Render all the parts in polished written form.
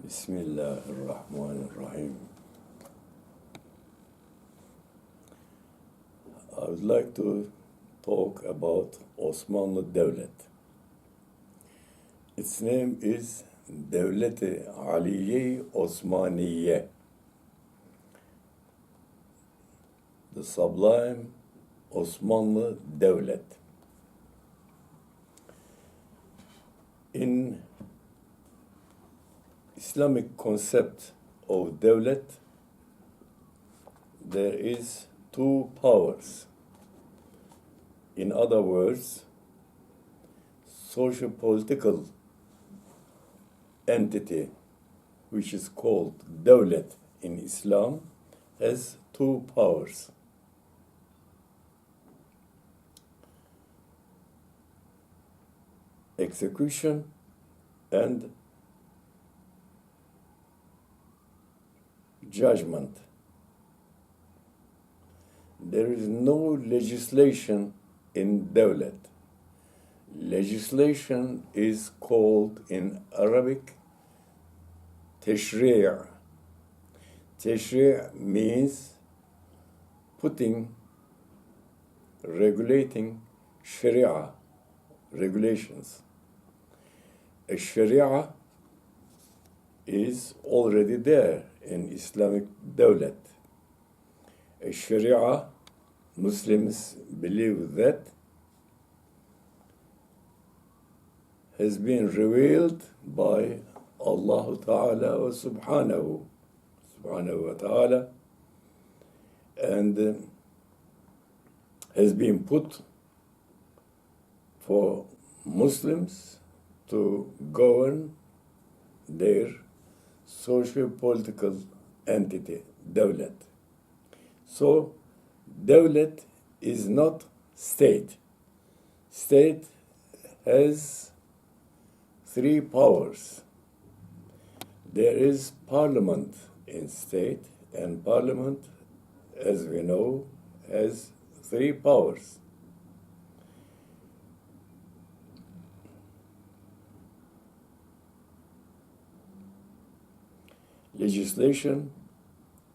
Bismillahirrahmanirrahim. I would like to talk about Osmanli Devlet. Its name is Devlet-i Aliye Osmaniye, the sublime Osmanli Devlet. In Islamic concept of devlet, there is two powers. In other words, socio-political entity, which is called devlet in Islam, has two powers. Execution and judgment. There is no legislation in Devlet. Legislation is called in Arabic tashri'. Tashri' means regulating sharia, regulations. A sharia is already there in Islamic Devlet. A sharia, Muslims believe that, has been revealed by Allah Ta'ala wa subhanahu wa ta'ala, and has been put for Muslims to govern their socio-political entity, Devlet. So, Devlet is not state. State has three powers. There is parliament in state, and parliament, as we know, has three powers. Legislation,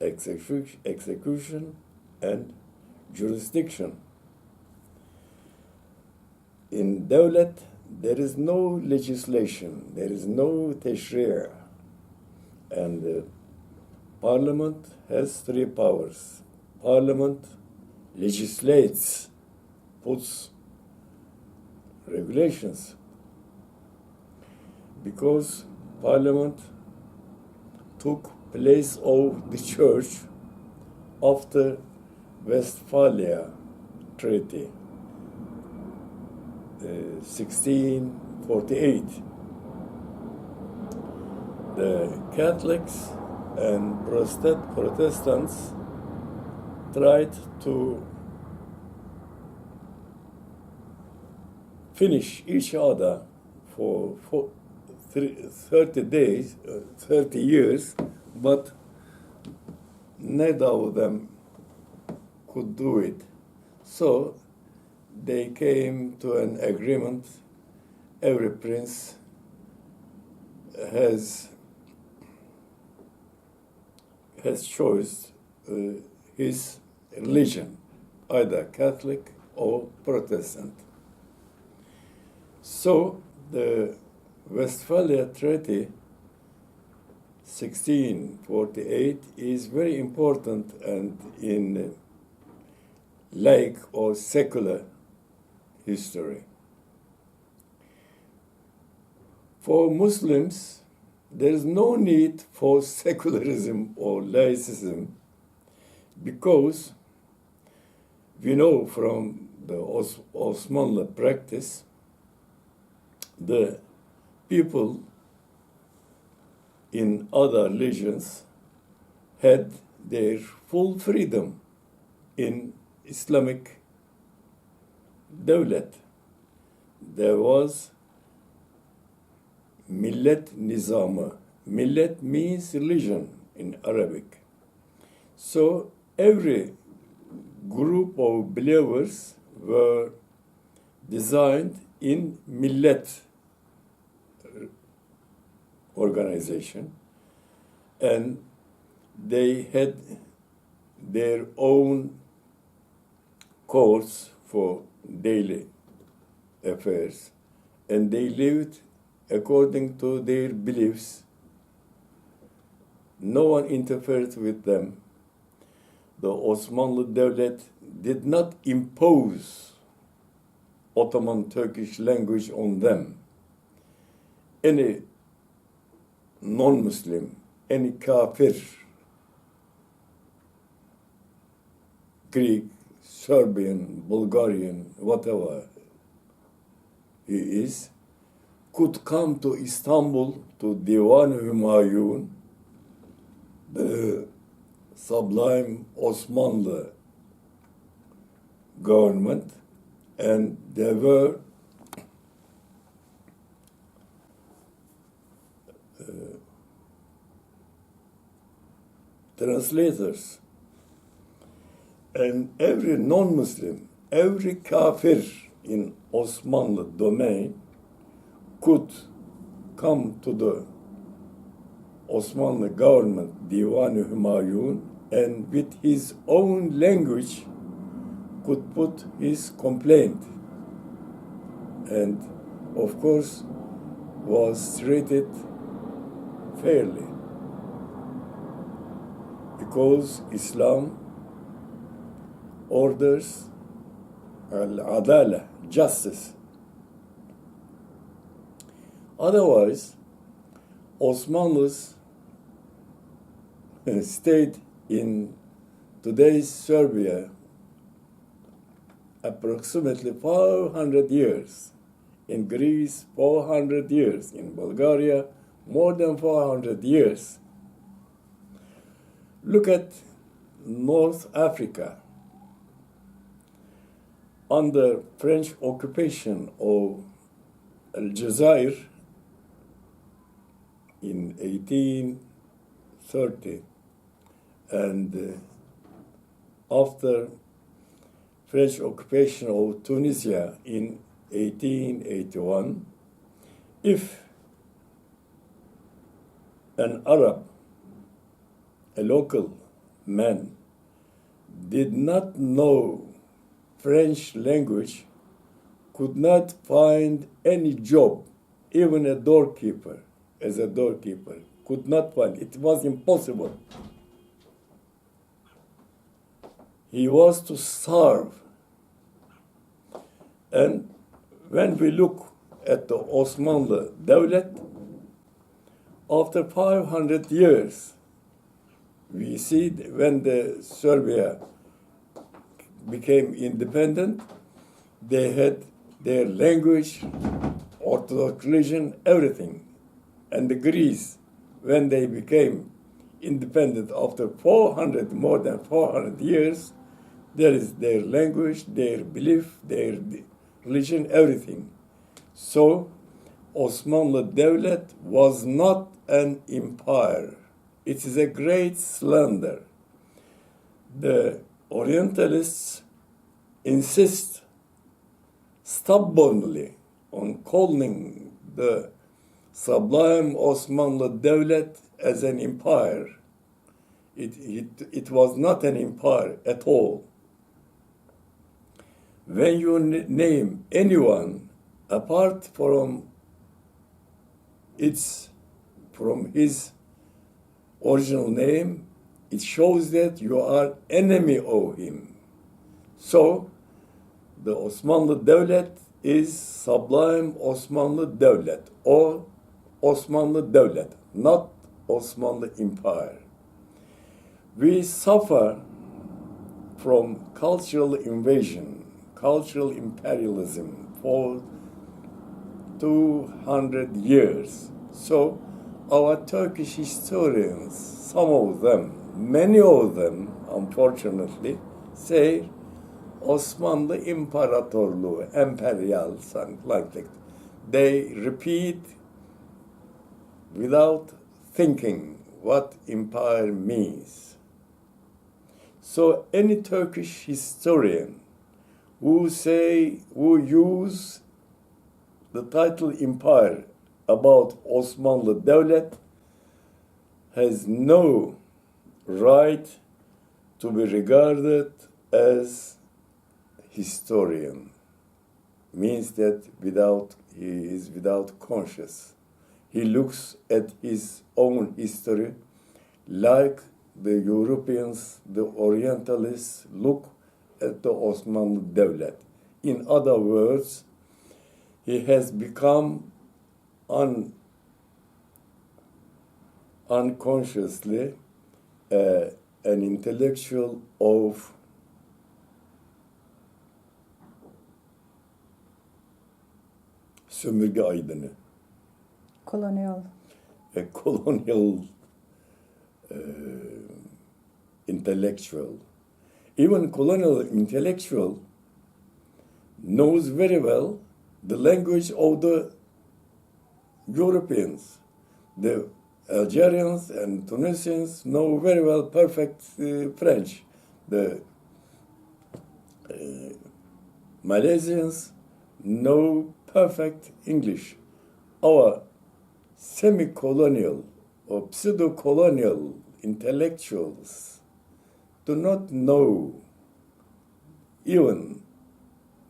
execution, and jurisdiction. In Devlet, there is no legislation, there is no tashri', and Parliament has three powers. Parliament legislates, puts regulations, because Parliament took place of the church after Westphalia Treaty, 1648. The Catholics and Protestants tried to finish each other for 30 years, but neither of them could do it. So they came to an agreement. Every prince has chosen his religion, either Catholic or Protestant. So the Westphalia Treaty 1648 is very important and in laic or secular history. For Muslims, there is no need for secularism or laicism, because we know from the Osmanli practice, the people in other religions had their full freedom in Islamic Devlet. There was millet nizamı. Millet means religion in Arabic. So every group of believers were designed in millet organization, and they had their own course for daily affairs, and they lived according to their beliefs. No one interfered with them. The Osmanli Devlet did not impose Ottoman Turkish language on them. Any non-Muslim, any kafir, Greek, Serbian, Bulgarian, whatever he is, could come to Istanbul, to Divan Hümayun, the sublime Osmanlı government, and there were translators. And every non-Muslim, every kafir in Osmanlı domain could come to the Osmanlı government, Divan-ı Hümayun, and with his own language could put his complaint. And of course was treated fairly, because Islam orders al-adala, justice. Otherwise, Osmanlis stayed in today's Serbia approximately 400 years, in Greece 400 years, in Bulgaria more than 400 years. Look at North Africa. Under French occupation of Algeria in 1830, and after French occupation of Tunisia in 1881, if an Arab, a local man, did not know French language, could not find any job, even a doorkeeper, as a doorkeeper, could not find. It was impossible. He was to starve. And when we look at the Osmanli Devlet, after 500 years, we see when the Serbia became independent, they had their language, Orthodox religion, everything. And the Greece, when they became independent after more than 400 years, there is their language, their belief, their religion, everything. So, Osmanli Devlet was not an empire. It is a great slender. The Orientalists insist stubbornly on calling the sublime Osmanli Devlet as an empire. It was not an empire at all. When you name anyone apart from his original name, it shows that you are enemy of him. So, the Osmanli Devlet is sublime Osmanli Devlet, or Osmanli Devlet, not Osmanli Empire. We suffer from cultural invasion, cultural imperialism for 200 years. So, our Turkish historians, some of them, many of them, unfortunately, say Osmanlı İmparatorluğu, imperial, something like that. They repeat without thinking what empire means. So any Turkish historian who use the title empire about Osmanli Devlet has no right to be regarded as historian. Means that he is without conscience. He looks at his own history like the Europeans, the Orientalists look at the Osmanli Devlet. In other words, he has become unconsciously an intellectual of sömürge aydını. Colonial. A colonial intellectual. Even colonial intellectual knows very well the language of the Europeans. The Algerians and Tunisians know very well perfect French. The Malaysians know perfect English. Our semi-colonial or pseudo-colonial intellectuals do not know even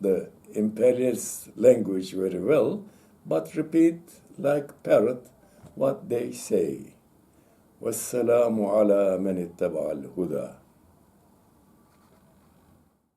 the imperialist language very well, but repeat like parrot what they say. وَالسَّلَامُ عَلَى مَنِ اتَّبَعَ الْهُدَى